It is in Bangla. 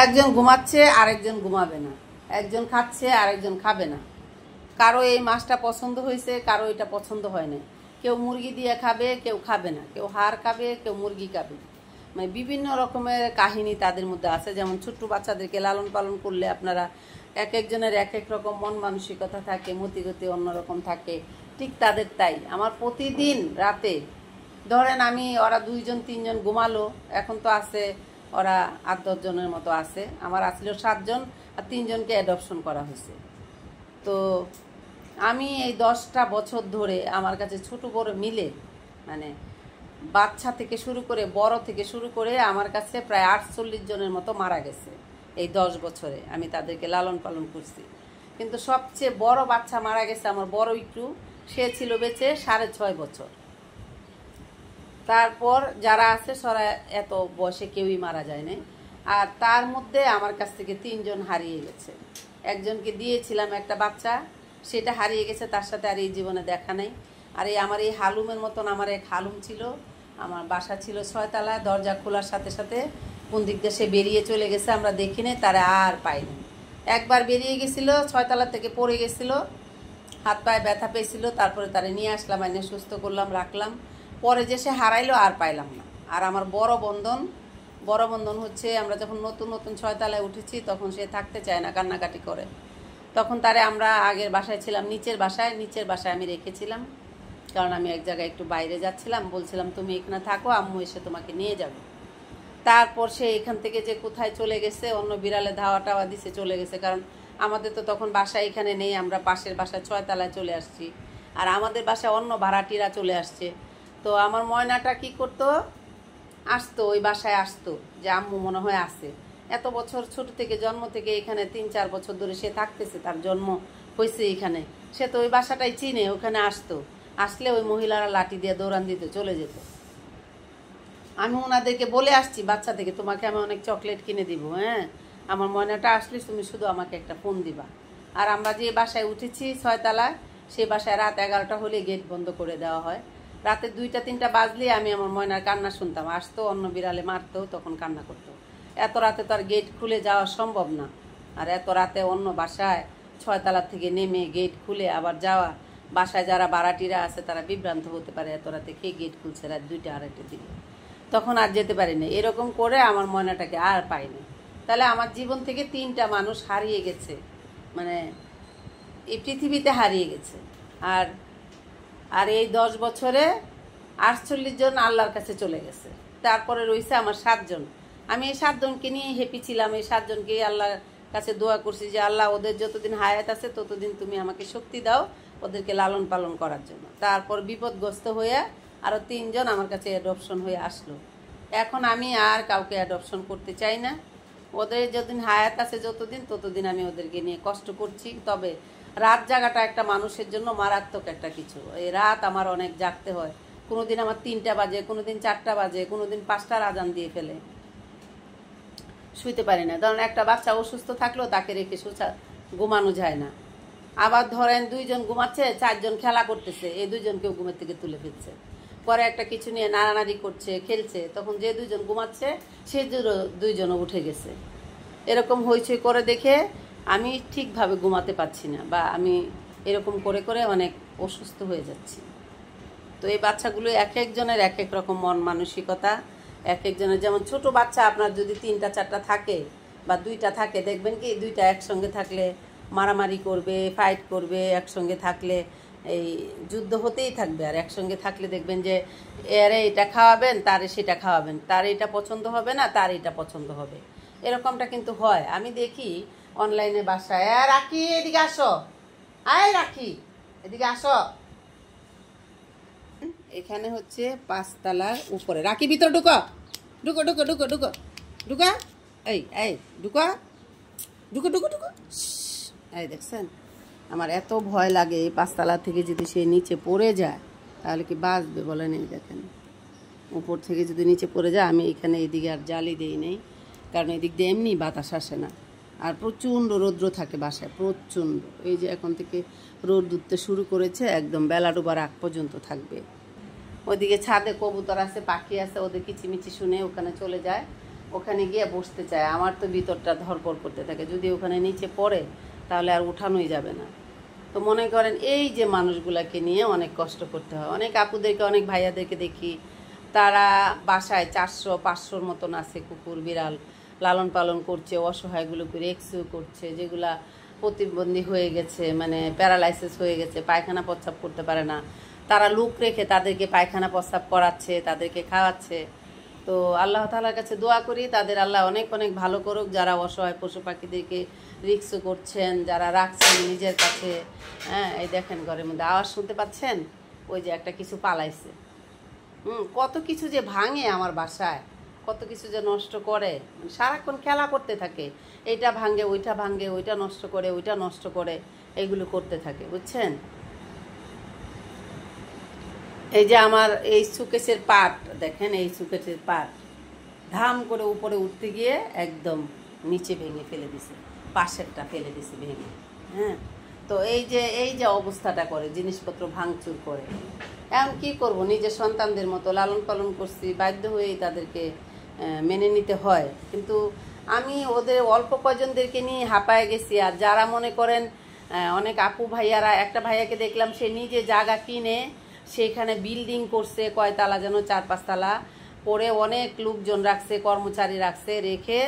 একজন ঘুমাচ্ছে আরেকজন ঘুমাবে না, একজন খাচ্ছে আরেকজন খাবে না। কারো এই মাছটা পছন্দ হয়েছে, কারো এটা পছন্দ হয় না। কেউ মুরগি দিয়ে খাবে, কেউ খাবে না, কেউ হাড় খাবে, কেউ মুরগি খাবে। মানে বিভিন্ন রকমের কাহিনী তাদের মধ্যে আছে। যেমন ছোট্ট বাচ্চাদেরকে লালন পালন করলে আপনারা এক একজনের এক এক রকম মন মানসিকতা থাকে, মতিগতি অন্যরকম থাকে। ঠিক তাদের তাই আমার প্রতিদিন রাতে ধরেন আমি ওরা 2জন 3জন ঘুমালো, এখন তো আছে ওরা 8-10 জনের মতো আছে। আমার আসলে 7 জন আর 3 জনকে অ্যাডপশন করা হয়েছে। তো আমি এই 10টা বছর ধরে আমার কাছে ছোট বড় মিলে মানে বাচ্চা থেকে শুরু করে বড় থেকে শুরু করে আমার কাছে প্রায় 48 জনের মতো মারা গেছে। এই 10 বছরে আমি তাদেরকে লালন পালন করছি। কিন্তু সবচেয়ে বড় বাচ্চা মারা গেছে আমার বড় একটু, সে ছিল বেঁচে 6.5 বছর। তারপর যারা আছে সরা এত বয়সে কেউই মারা যায় না। আর তার মধ্যে আমার কাছ থেকে 3 জন হারিয়ে গেছে। একজনকে দিয়েছিলাম একটা বাচ্চা, সেটা হারিয়ে গেছে, তার সাথে আর এই জীবনে দেখা নেই। আর এই আমার এই হালুমের মতন আমার এক হালুম ছিল। আমার বাসা ছিল 6 তলায়, দরজা খোলার সাথে সাথে কোন দিক দিয়ে সে বেরিয়ে চলে গেছে আমরা দেখিনি, তারা আর পাইনি। একবার বেরিয়ে গেছিল 6 তলা থেকে, পড়ে গেছিল, হাত পায়ে ব্যথা পেয়েছিল, তারপরে তারা নিয়ে আসলাম, এনে সুস্থ করলাম, রাখলাম। পরে যে সে হারাইলো আর পাইলাম না। আর আমার বড় বন্ধন হচ্ছে আমরা যখন নতুন নতুন 6 তলায় উঠেছি তখন সে থাকতে চায় না, কান্নাকাটি করে। তখন তারে আমরা আগের বাসায় ছিলাম নিচের বাসায় আমি রেখেছিলাম, কারণ আমি এক জায়গায় একটু বাইরে যাচ্ছিলাম, বলছিলাম তুমি এখানে থাকো, আম্মু এসে তোমাকে নিয়ে যাবে। তারপর সে এখান থেকে যে কোথায় চলে গেছে, অন্য বিড়ালে ধাওয়া টাওয়া দিছে চলে গেছে। কারণ আমাদের তো তখন বাসা এখানে নেই, আমরা পাশের বাসায় 6 তলায় চলে আসছি। আর আমাদের বাসায় অন্য ভাড়াটিরা চলে আসছে। তো আমার ময়নাটা কি করতো, আসতো ওই বাসায়, আসতো যে আম্মু মনে হয় আসে। এত বছর ছোট থেকে জন্ম থেকে এখানে 3-4 বছর ধরে সে থাকতেছে, তার জন্ম হয়েছে এখানে, সে তো ওই বাসাটাই চিনে, ওখানে আসতো। আসলে ওই মহিলারা লাঠি দিয়ে দৌড়ান দিতে চলে যেত। আমি ওনাদেরকে বলে আসছি বাচ্চা থেকে, তোমাকে আমি অনেক চকলেট কিনে দিব, হ্যাঁ আমার ময়নাটা আসলে তুমি শুধু আমাকে একটা ফোন দিবা। আর আমরা যে বাসায় উঠেছি 6 তলায়, সেই বাসায় রাত 11টা হলে গেট বন্ধ করে দেওয়া হয়। রাতে 2টা-3টা বাজলে আমি আমার ময়নার কান্না শুনতাম, আসতো, অন্য বিড়ালে মারতো, তখন কান্না করতো। এত রাতে তো আর গেট খুলে যাওয়া সম্ভব না। আর এত রাতে অন্য বাসায় 6 তলা থেকে নেমে গেট খুলে আবার যাওয়া, বাসায় যারা ভাড়াটিরা আছে তারা বিভ্রান্ত হতে পারে, এত রাতে কে গেট খুলছে রাত 2টা-2:30 দিকে, তখন আর যেতে পারিনি। এরকম করে আমার ময়নাটাকে আর পাইনি। তাহলে আমার জীবন থেকে 3টা মানুষ হারিয়ে গেছে, মানে এই পৃথিবীতে হারিয়ে গেছে। আর আর এই 10 বছরে 48 জন আল্লাহর কাছে চলে গেছে। তারপরে রয়েছে আমার 7 জন। আমি এই 7 জনকে নিয়ে হ্যাপি ছিলাম। এই 7 জনকে আল্লাহর কাছে দোয়া করছি যে আল্লাহ ওদের যতদিন হায়াত আছে ততদিন তুমি আমাকে শক্তি দাও ওদেরকে লালন পালন করার জন্য। তারপর বিপদগ্রস্ত হয়ে আরও 3 জন আমার কাছে অ্যাডপশন হয়ে আসলো। এখন আমি আর কাউকে অ্যাডপশন করতে চাই না। ওদের যতদিন হায়াত আছে ততদিন আমি ওদেরকে নিয়ে কষ্ট করছি। তবে রাত জাগাটা একটা মানুষের জন্য মারাত্মক একটা কিছু। এই রাত আমার অনেক জাগতে হয়। কোনোদিন আমার 3টা বাজে, কোনোদিন 4টা বাজে, কোনোদিন 5টার আজান দিয়ে ফেলে, শুইতে পারি না। ধরেন একটা বাচ্চা অসুস্থ থাকলেও তাকে রেখে ঘুমানো যায় না। আবার ধরেন 2 জন ঘুমাচ্ছে, 4 জন খেলা করতেছে, এই 2 জনকেও ঘুমের থেকে তুলে ফেলছে। পরে একটা কিছু নিয়ে নাড়ানাড়ি করছে, খেলছে, তখন যে 2 জন ঘুমাচ্ছে সে 2 জনও উঠে গেছে। এরকম হইচই করে দেখে আমি ঠিকভাবে ঘুমাতে পারছি না, বা আমি এরকম করে করে অনেক অসুস্থ হয়ে যাচ্ছি। তো এই বাচ্চাগুলো এক একজনের এক এক রকম মন মানসিকতা, এক একজনের। যেমন ছোট বাচ্চা আপনার যদি 3টা-4টা থাকে বা 2টা থাকে, দেখবেন কি 2টা একসঙ্গে থাকলে মারামারি করবে, ফাইট করবে। একসঙ্গে থাকলে এই যুদ্ধ হতেই থাকবে। আর একসঙ্গে থাকলে দেখবেন যে এরে এটা খাওয়াবেন, তারে সেটা খাওয়াবেন, তার এটা পছন্দ হবে না, তার এটা পছন্দ হবে, এরকমটা কিন্তু হয়। আমি দেখি অনলাইনে বাসায়, রাখি এদিকে আসো, আয় রাখি এদিকে আসো। এখানে হচ্ছে 5 তলার উপরে, রাখি ভিতর ঢুকো, ঢুকো ঢুকো ঢুকো ঢুকো ঢুকা, এই এই ঢুকো ঢুকো ঢুকো ঢুকো। এই দেখছেন, আমার এত ভয় লাগে 5 তলা থেকে যদি সে নিচে পড়ে যায় তাহলে কি বাঁচবে বলেন। এই দেখেন, উপর থেকে যদি নিচে পড়ে যায়। আমি এখানে এদিকে আর জালি দিই নেই, কারণ এদিক দিয়ে এমনি বাতাস আসে না। আর প্রচণ্ড রৌদ্র থাকে বাসায়, প্রচণ্ড। এই যে এখন থেকে রোদ উঠতে শুরু করেছে, একদম বেলা ডোবার আগ পর্যন্ত থাকবে। ওইদিকে ছাদে কবুতর আছে, পাখি আছে, ওদের কিচিমিচি শুনে ওখানে চলে যায়। ওখানে গিয়ে বসতে চায়। আমার তো ভিতরটা ধরপড় করতে থাকে, যদি ওখানে নিচে পড়ে তাহলে আর উঠানোই যাবে না। তো মনে করেন এই যে মানুষগুলাকে নিয়ে অনেক কষ্ট করতে হয়। অনেক আপুদেরকে, অনেক ভাইয়াদেরকে দেখি, তারা বাসায় 400-500-র মতন আছে কুকুর বিড়াল, লালন পালন করছে, অসহায়গুলোকে রেস্কিউ করছে, যেগুলা প্রতিবন্ধী হয়ে গেছে, মানে প্যারালাইসিস হয়ে গেছে, পায়খানা প্রস্রাব করতে পারে না, তারা লোক রেখে তাদেরকে পায়খানা প্রস্রাব করাচ্ছে, তাদেরকে খাওয়াচ্ছে। তো আল্লাহ তাআলার কাছে দোয়া করি তাদের আল্লাহ অনেক অনেক ভালো করুক, যারা অসহায় পশু পাখিদেরকে রিক্সও করছেন, যারা রাখছেন নিজের কাছে। হ্যাঁ, এই দেখেন ঘরের মধ্যে আওয়াজ শুনতে পাচ্ছেন, ওই যে একটা কিছু পালাইছে। কত কিছু যে ভাঙে আমার বাসায়, কত কিছু যে নষ্ট করে, সারাক্ষণ খেলা করতে থাকে, এইটা ভাঙে ওইটা ভাঙে, ওইটা নষ্ট করে ওইটা নষ্ট করে, এইগুলো করতে থাকে, বুঝছেন। এই যে আমার এই সুকেশের পাট দেখেন, এই সুকেশের পাট ধাম করে উপরে উঠতে গিয়ে একদম নিচে ভেঙে ফেলে দিছে, পাশেরটা ফেলে দিছে ভেঙে। হ্যাঁ, তো এই যে অবস্থাটা করে, জিনিসপত্র ভাঙচুর করে। এখন কি করব, নিজের সন্তানদের মতো লালন পালন করছি, বাধ্য হয়েই তাদেরকে মেনে নিতে হয়। কিন্তু আমি ওদের অল্প কয়জনদেরকে নিয়ে হাঁপায় গেছি। আর যারা মনে করেন অনেক আপু ভাইয়ারা, একটা ভাইয়াকে দেখলাম সে নিজে জায়গা কিনে সেখানে বিল্ডিং করছে, কয়তলা যেন 4-5 তলা করে, অনেক লোকজন রাখছে, কর্মচারী রাখছে, রেখে